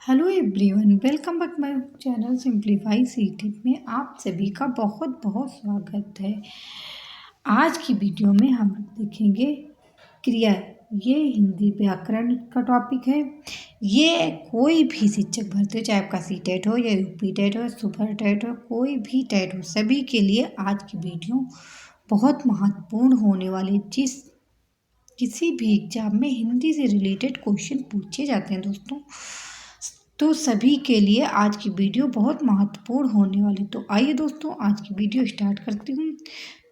Hello everyone, welcome back my channel simplify CTET में आप सभी का बहुत बहुत स्वागत है। आज की वीडियो में हम देखेंगे क्रिया। ये हिंदी व्याकरण का टॉपिक है। ये कोई भी शिक्षक भर्ती हो, चाहे आपका सीटेट हो या यूपी टेट हो, सुपर टेट हो, कोई भी टेट हो, सभी के लिए आज की वीडियो बहुत महत्वपूर्ण होने वाली। किसी भी एग्जाम में हिंदी से रिलेटेड क्वेश्चन पूछे जाते हैं दोस्तों, तो सभी के लिए आज की वीडियो बहुत महत्वपूर्ण होने वाली। तो आइए दोस्तों, आज की वीडियो स्टार्ट करती हूँ।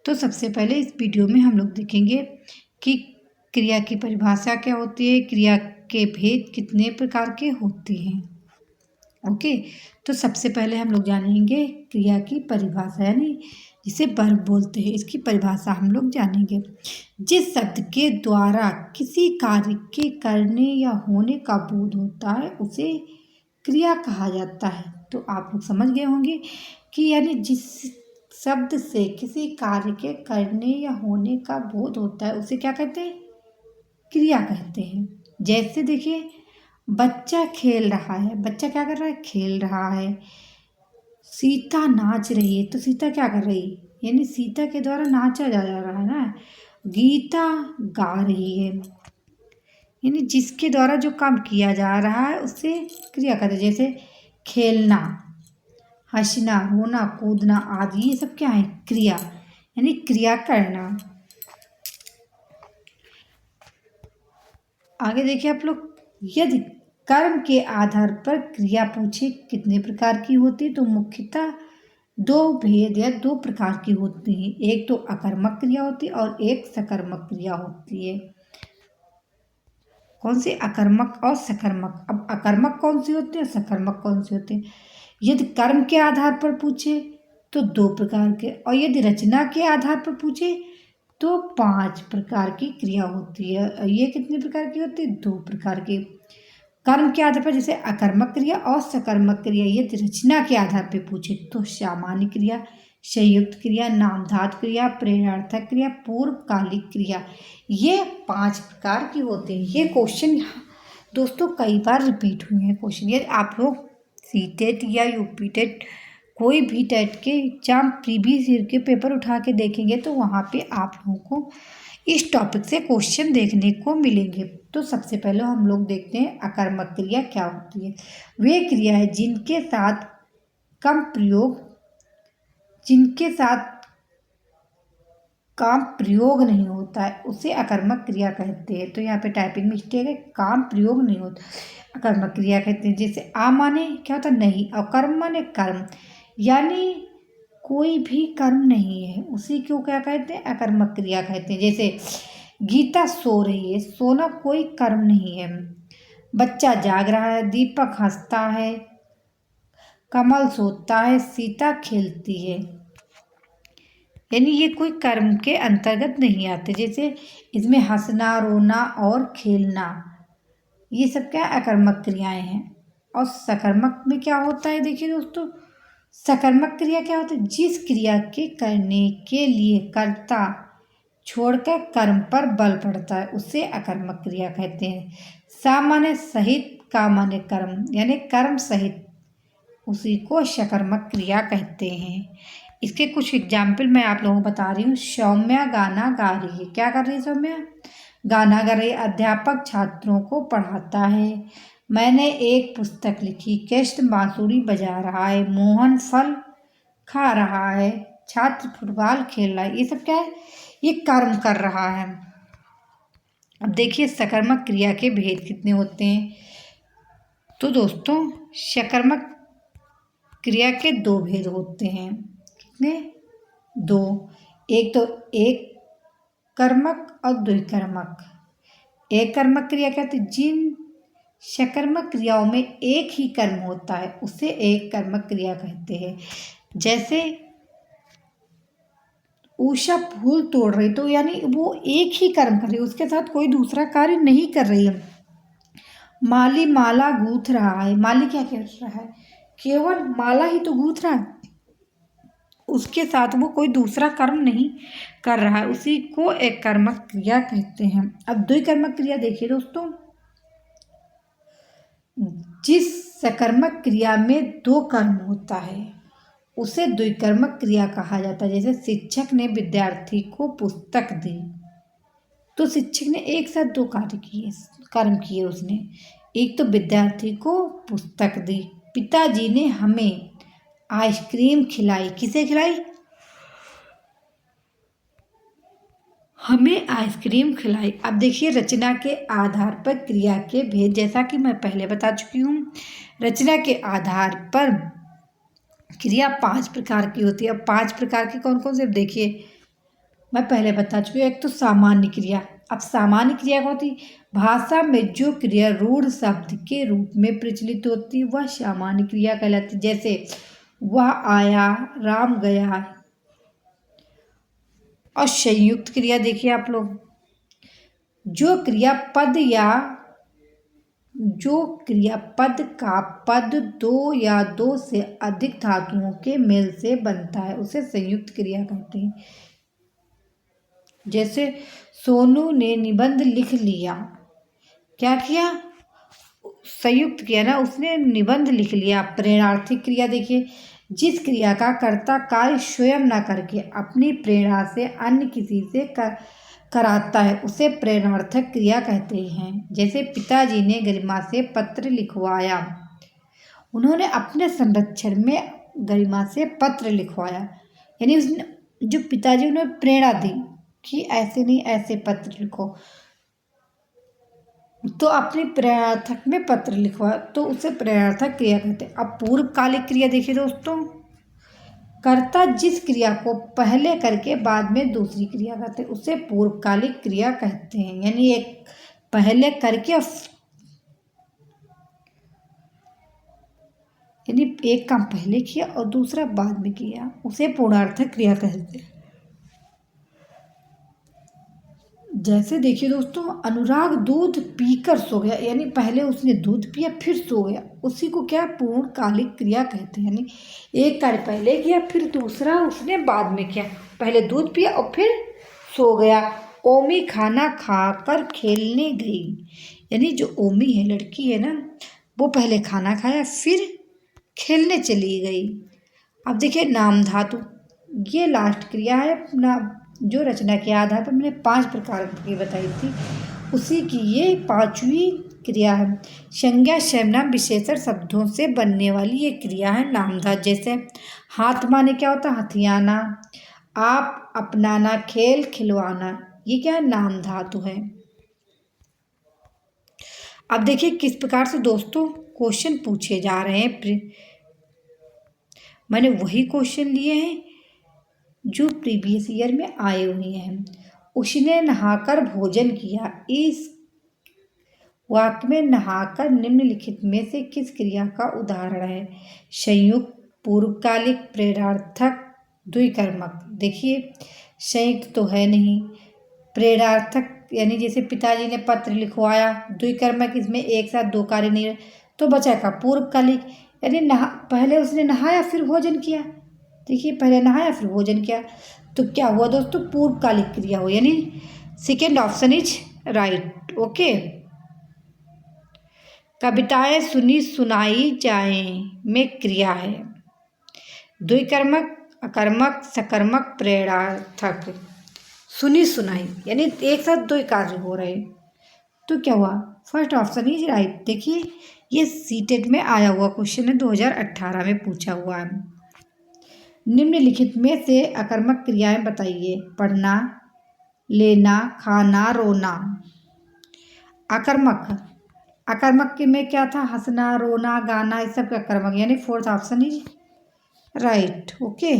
तो सबसे पहले इस वीडियो में हम लोग देखेंगे कि क्रिया की परिभाषा क्या होती है, क्रिया के भेद कितने प्रकार के होते हैं। ओके, तो सबसे पहले हम लोग जानेंगे क्रिया की परिभाषा, यानी जिसे वर्ब बोलते हैं, इसकी परिभाषा हम लोग जानेंगे। जिस शब्द के द्वारा किसी कार्य के करने या होने का बोध होता है उसे क्रिया कहा जाता है। तो आप लोग समझ गए होंगे कि यानी जिस शब्द से किसी कार्य के करने या होने का बोध होता है उसे क्या कहते हैं, क्रिया कहते हैं। जैसे देखिए, बच्चा खेल रहा है, बच्चा क्या कर रहा है, खेल रहा है। सीता नाच रही है, तो सीता क्या कर रही है, यानी सीता के द्वारा नाचा जा रहा है ना। गीता गा रही है, यानी जिसके द्वारा जो काम किया जा रहा है उसे क्रिया कहते हैं। जैसे खेलना, हंसना, रोना, कूदना आदि, ये सब क्या है, क्रिया, यानी क्रिया करना। आगे देखिए आप लोग, यदि कर्म के आधार पर क्रिया पूछे कितने प्रकार की होती है, तो मुख्यतः दो भेद या दो प्रकार की होती हैं। एक तो अकर्मक क्रिया होती है और एक सकर्मक क्रिया होती है। कौन सी, अकर्मक और सकर्मक। अब अकर्मक कौन सी होती है, सकर्मक कौन सी होती है। यदि कर्म के आधार पर पूछे तो दो प्रकार के, और यदि रचना के आधार पर पूछे तो 5 प्रकार की क्रिया होती है। ये कितने प्रकार की होती है, 2 प्रकार की। कर्म के आधार पर जैसे अकर्मक क्रिया और सकर्मक क्रिया। यदि रचना के आधार पर पूछे तो सामान्य क्रिया, संयुक्त क्रिया, नामधातु क्रिया, प्रेरणार्थक क्रिया, पूर्वकालिक क्रिया, ये 5 प्रकार की होते हैं। ये क्वेश्चन दोस्तों कई बार रिपीट हुए हैं क्वेश्चन। यदि आप लोग सीटेट या यूपी टेट, कोई भी टेट के एग्जाम प्रीवियस ईयर के पेपर उठा के देखेंगे तो वहाँ पे आप लोगों को इस टॉपिक से क्वेश्चन देखने को मिलेंगे। तो सबसे पहले हम लोग देखते हैं अकर्मक क्रिया क्या होती है। वे क्रिया है जिनके साथ काम प्रयोग नहीं होता है उसे अकर्मक क्रिया कहते हैं। तो यहाँ पे टाइपिंग मिस्टेक है, काम प्रयोग नहीं होता, अकर्मक क्रिया कहते हैं। जैसे आ माने क्या होता है, नहीं, और कर्म माने कर्म, यानी कोई भी कर्म नहीं है, उसी को क्या कहते हैं, अकर्मक क्रिया कहते हैं। जैसे गीता सो रही है, सोना कोई कर्म नहीं है। बच्चा जाग रहा है, दीपक हंसता है, कमल सोता है, सीता खेलती है, यानी ये कोई कर्म के अंतर्गत नहीं आते। जैसे इसमें हंसना, रोना और खेलना, ये सब क्या अकर्मक क्रियाएं हैं। और सकर्मक में क्या होता है, देखिए दोस्तों, सकर्मक क्रिया क्या होता है, जिस क्रिया के करने के लिए कर्ता छोड़कर कर्म पर बल पड़ता है उसे अकर्मक क्रिया कहते हैं। सा माने सहित, का माने कर्म, यानी कर्म सहित, उसी को सकर्मक क्रिया कहते हैं। इसके कुछ एग्जाम्पल मैं आप लोगों को बता रही हूँ। सौम्या गाना गा रही है, क्या कर रही है सौम्या, गाना गा रही है। अध्यापक छात्रों को पढ़ाता है। मैंने एक पुस्तक लिखी। कृष्ण बांसुरी बजा रहा है। मोहन फल खा रहा है। छात्र फुटबॉल खेल रहा है। ये सब क्या है, ये कर्म कर रहा है। अब देखिए सकर्मक क्रिया के भेद कितने होते हैं। तो दोस्तों सकर्मक क्रिया के 2 भेद होते हैं। कितने, 2। एक तो एक कर्मक और द्विकर्मक। एक कर्मक क्रिया कहते हैं जिन सकर्मक क्रियाओं में एक ही कर्म होता है उसे एक कर्मक क्रिया कहते हैं। जैसे उषा फूल तोड़ रही, तो यानी वो एक ही कर्म कर रही है, उसके साथ कोई दूसरा कार्य नहीं कर रही है। माली माला गूंथ रहा है, माली क्या कर रहा है, केवल माला ही तो गूंथ रहा है, उसके साथ वो कोई दूसरा कर्म नहीं कर रहा है, उसी को एक कर्मक क्रिया कहते हैं। अब द्विकर्मक क्रिया देखिए दोस्तों, जिस सकर्मक क्रिया में दो कर्म होता है उसे द्विकर्मक क्रिया कहा जाता है। जैसे शिक्षक ने विद्यार्थी को पुस्तक दी, तो शिक्षक ने एक साथ दो कर्म किए उसने। एक तो विद्यार्थी को पुस्तक दी, पिताजी ने हमें आइसक्रीम खिलाई। किसे खिलाई? हमें आइसक्रीम खिलाई। अब देखिए रचना के आधार पर क्रिया के भेद, जैसा कि मैं पहले बता चुकी हूँ। रचना के आधार पर क्रिया 5 प्रकार की होती है। अब 5 प्रकार की कौन कौन से देखिए मैं पहले बता चुकी हूँ। एक तो सामान्य क्रिया। अब सामान्य क्रिया क्या होती? भाषा में जो क्रिया रूढ़ शब्द के रूप में प्रचलित होती वह सामान्य क्रिया कहलाती। जैसे वह आया, राम गया। और संयुक्त क्रिया देखिए आप लोग, जो क्रियापद का पद दो या दो से अधिक धातुओं के मेल से बनता है उसे संयुक्त क्रिया कहते हैं। जैसे सोनू ने निबंध लिख लिया। क्या किया? संयुक्त किया ना, उसने निबंध लिख लिया। प्रेरणार्थी क्रिया देखिए, जिस क्रिया का कर्ता कार्य स्वयं न करके अपनी प्रेरणा से अन्य किसी से कराता है उसे प्रेरणार्थक क्रिया कहते हैं। जैसे पिताजी ने गरिमा से पत्र लिखवाया। उन्होंने अपने संरक्षण में गरिमा से पत्र लिखवाया, यानी उसने जो पिताजी उन्हें प्रेरणा दी कि ऐसे नहीं ऐसे पत्र लिखो, तो अपनी प्रेरणार्थक में पत्र लिखवा, तो उसे प्रेरणार्थक क्रिया कहते हैं। अब पूर्वकालिक क्रिया देखिए दोस्तों, कर्ता जिस क्रिया को पहले करके बाद में दूसरी क्रिया करते उसे पूर्वकालिक क्रिया कहते हैं। यानी एक पहले करके यानी एक काम पहले किया और दूसरा बाद में किया उसे पूर्णार्थक क्रिया कहते हैं। जैसे देखिए दोस्तों, अनुराग दूध पीकर सो गया, यानी पहले उसने दूध पिया फिर सो गया, उसी को क्या पूर्णकालिक क्रिया कहते हैं। यानी एक कार्य पहले किया फिर दूसरा उसने बाद में किया, पहले दूध पिया और फिर सो गया। ओमी खाना खाकर खेलने गई, यानी जो ओमी है लड़की है ना, वो पहले खाना खाया फिर खेलने चली गई। अब देखिए नाम धातु, ये लास्ट क्रिया है ना, जो रचना के आधार पर मैंने 5 प्रकार की बताई थी उसी की ये 5वीं क्रिया है। संज्ञा सर्वनाम विशेषण शब्दों से बनने वाली ये क्रिया है नाम धातु। जैसे हाथ माने क्या होता है? हथियाना। आप, अपनाना, खेल, खिलवाना, ये क्या है? नाम धातु है। अब देखिए किस प्रकार से दोस्तों क्वेश्चन पूछे जा रहे हैं। मैंने वही क्वेश्चन लिए हैं जो प्रीवियस ईयर में आए हुए हैं। उसने नहाकर भोजन किया, इस वाक्य में नहाकर निम्नलिखित में से किस क्रिया का उदाहरण है? संयुक्त, पूर्वकालिक, प्रेरणार्थक, द्विकर्मक। देखिए संयुक्त तो है नहीं, प्रेरणार्थक यानी जैसे पिताजी ने पत्र लिखवाया, द्विकर्मक इसमें एक साथ दो कार्य नहीं, तो बचा का पूर्वकालिक, यानी पहले उसने नहाया फिर भोजन किया। देखिए पहले नहाया फिर भोजन किया, तो क्या हुआ दोस्तों? पूर्वकालिक क्रिया हुई, यानी second option is right. Okay. कविताएं सुनी सुनाई जाएं में क्रिया है द्विकर्मक, अकर्मक, सकर्मक, प्रेरणार्थक। सुनी सुनाई यानी एक साथ दो कार्य हो रहे, तो क्या हुआ? First option is right. देखिए ये सीटेट में आया हुआ क्वेश्चन है, 2018 में पूछा हुआ है। निम्नलिखित में से अकर्मक क्रियाएं बताइए। पढ़ना, लेना, खाना, रोना। अकर्मक में क्या था? हंसना, रोना, गाना, इस सब का अकर्मक, यानी fourth option is right. Okay,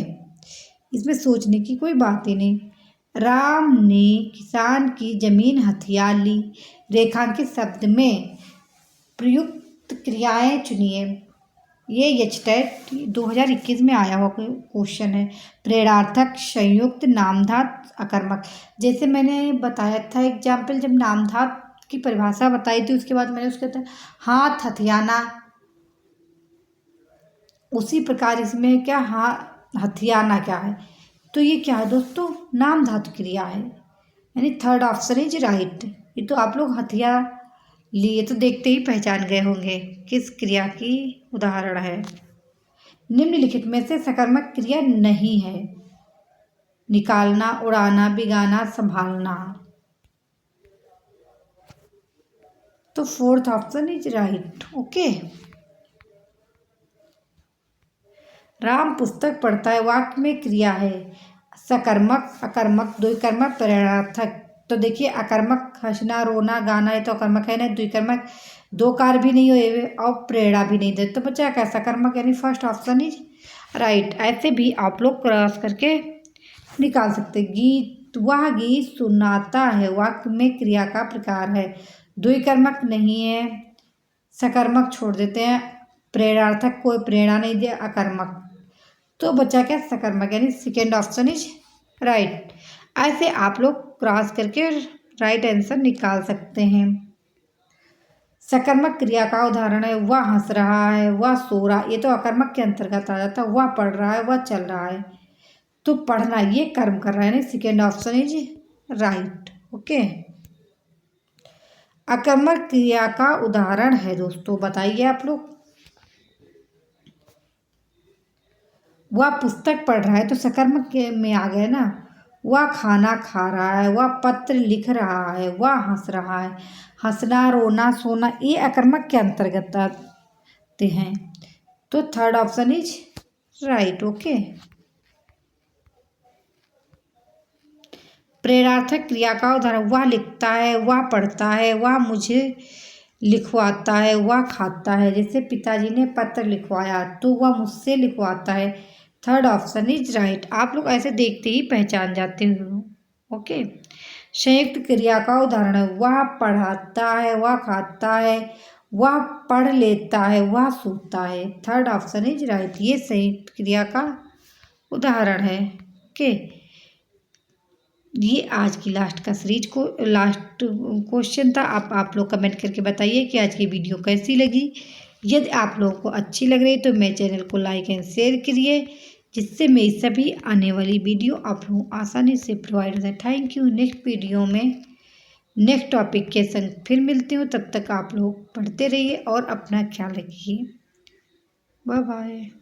इसमें सोचने की कोई बात ही नहीं। राम ने किसान की जमीन हथिया ली। रेखांकित शब्द में प्रयुक्त क्रियाएं चुनिए। ये एचटेट 2021 में आया हुआ क्वेश्चन है। प्रेरणार्थक, संयुक्त, नामधात, अकर्मक। जैसे मैंने बताया था एग्जाम्पल, जब नामधात की परिभाषा बताई थी उसके बाद मैंने उसके हाथ हथियाना, उसी प्रकार इसमें क्या हथियाना क्या है? तो ये क्या है दोस्तों? नाम धातु क्रिया है, यानी थर्ड ऑप्शन इज राइट। ये तो आप लोग लिए तो देखते ही पहचान गए होंगे किस क्रिया की उदाहरण है। निम्नलिखित में से सकारात्मक क्रिया नहीं है। निकालना, उड़ाना, भिगाना, संभालना। तो fourth option is right. Okay. Ram पुस्तक पढ़ता है वाक्य में क्रिया है सकर्मक, अकर्मक, द्विकर्मक, प्रेरणार्थक। तो देखिए अकर्मक हंसना, रोना, गाना, ये तो अकर्मक है ना। द्विकर्मक दो कार भी नहीं हुए और प्रेरणा भी नहीं दे, तो बच्चा क्या सकर्मक, यानी फर्स्ट ऑप्शन इज राइट। ऐसे भी आप लोग क्रॉस करके निकाल सकते। गीत, वह गीत सुनाता है वाक्य में क्रिया का प्रकार है। द्विकर्मक नहीं है, सकर्मक छोड़ देते हैं, प्रेरणार्थक कोई प्रेरणा नहीं दिया, अकर्मक। तो बच्चा क्या सकर्मक, यानी सेकेंड ऑप्शन इज राइट। ऐसे आप लोग क्रॉस करके राइट आंसर निकाल सकते हैं। सकर्मक क्रिया का उदाहरण है वह हंस रहा है, वह सो रहा, ये तो अकर्मक के अंतर्गत आ जाता है। वह पढ़ रहा है, वह चल रहा है। तो पढ़ना ये कर्म कर रहा है, यानी second option is right. Okay. अकर्मक क्रिया का उदाहरण है दोस्तों, बताइए आप लोग। वह पुस्तक पढ़ रहा है तो सकर्मक में आ गए ना। वह खाना खा रहा है, वह पत्र लिख रहा है, वह हंस रहा है। हंसना, रोना, सोना, ये अकर्मक के अंतर्गत आते हैं। तो third option is right. Okay. प्रेरणार्थक क्रिया का उदाहरण वह लिखता है, वह पढ़ता है, वह मुझे लिखवाता है, वह खाता है। जैसे पिताजी ने पत्र लिखवाया तो वह मुझसे लिखवाता है। Third option is right. आप लोग ऐसे देखते ही पहचान जाते हो। ओके। संयुक्त क्रिया का उदाहरण है वह पढ़ाता है, वह खाता है, वह पढ़ लेता है, वह सोता है। Third option is right. ये संयुक्त क्रिया का उदाहरण है। ओके। ये आज की लास्ट का सीरीज को लास्ट क्वेश्चन था। आप लोग कमेंट करके बताइए कि आज की वीडियो कैसी लगी। यदि आप लोगों को अच्छी लग रही तो मेरे चैनल को लाइक एंड शेयर करिए, जिससे मेरी सभी आने वाली वीडियो आप लोग आसानी से प्रोवाइड हो जाए। Thank you. नेक्स्ट वीडियो में नेक्स्ट टॉपिक के संग फिर मिलती हूँ। तब तक आप लोग पढ़ते रहिए और अपना ख्याल रखिए। Bye bye.